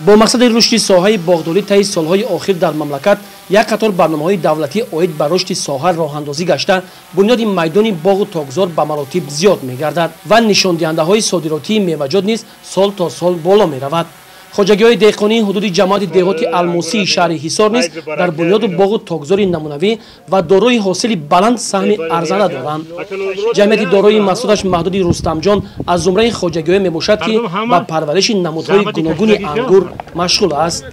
با مقصد رشد ساحه باغداری طی سالهای اخیر در مملکت یک قطار برنامه‌های دولتی عاید بر رشد ساحه راه‌اندازی گشته بنیاد میدان باغ و تاکزار به مراتب زیاد می‌گردد و نشان دهنده‌های صادراتی میوه‌جات نیز سال تا سال بالا می‌رود. خواجگی‌های دهقانی حدود جماعت دهاتی الموسی شهر حصار نیز در بنیاد باغ و تاکزار نمونوی و دارای حاصل بلند سهم ارزنده دارند. جمعیت دارای مسعودش محدود رستم جان از زمره خواجگی‌ها میباشد که به پرورش نمودهای گوناگون انگور مشغول است.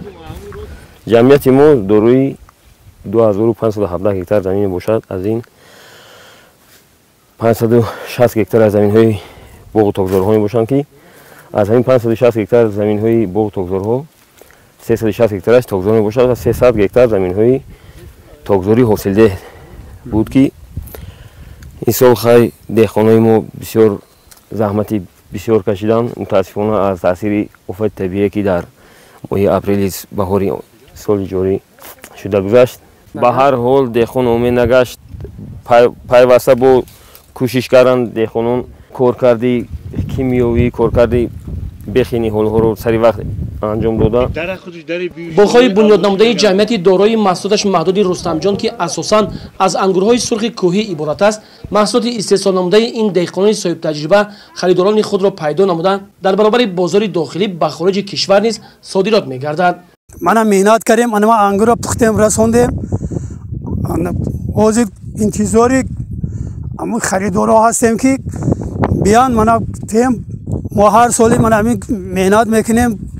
جمعیت ما دارای 2517 هکتار زمین باشد. از این 560 هکتار از زمین‌های باغ و تاکزارها میباشند که از همین 560 هکتار زمین‌های باغ و تاکزارها 360 هکتارش تاکزار میباشد و 300 هکتار زمین‌های تاکزاری حاصلده بود که این سال خیلی دهقانای ما بسیار زحمتی بسیار کشیدن. متاسفانه از تاثیر آفت طبیعی که در ماه اپریل بهاری سال جاری شده گذشت، به هر حال دهقان امید نگشت. پیوسته با کوشش کردن دهقانان کارکردی کیمیایی کارکردی بخینی حالها رو سری وقت انجام دادن. با خواهی بنیاد نموده جمعیت دارای محصولش محدود رستم جان که اساساً از انگورهای سرخ کوهی عبارت است، محصولات استحصال نموده این دهقانان صاحب تجربه خریداران خود را پیدا نموده در برابر بازار داخلی به خارج کشور نیز صادرات می‌گردد. من مهنت کردم، ما انگور را پختیم رساندیم. حاضر انتظاری اما خریدارا هستیم که بیان من تیم ما هر سالی من همین مهنت میکنیم،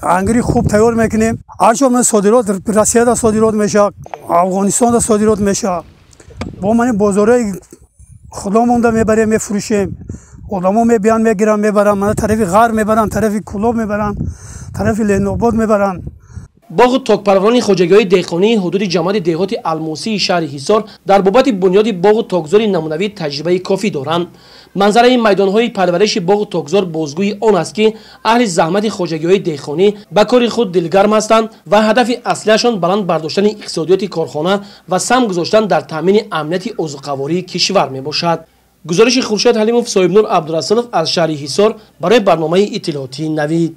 انگوری خوب تیار میکنیم. هرچه من صادرات روسیه دا صادرات میشه، افغانستان دا صادرات میشه. با من بازارای خودمون دا میبریم میفروشیم. آدما میبیان میگیرن میبرن، من طرف غرب میبرن، طرف کلوب میبرن، طرف لنوباد میبرن. باغ و تاکپروران خواجگی‌های دهقانی حدود جماعت دهاتی الموسی شهر حصار در بابت بنیاد باغ و تاکزار نمونوی تجربه کافی دارند. منظره این میدان‌های پرورش باغ و تاکزار بازگوی آن است که اهل زحمت خواجگی‌های دهقانی به کار خود دلگرم هستند و هدف اصلیشان بلند برداشتن اقتصادیات کارخانه و سهم گذاشتن در تامین امنیت عضوقواری کشور میباشد. گزارش خورشید حلیموف صاحب نور عبدالرسولف از شهر حصار برای برنامه اطلاعاتی نوید.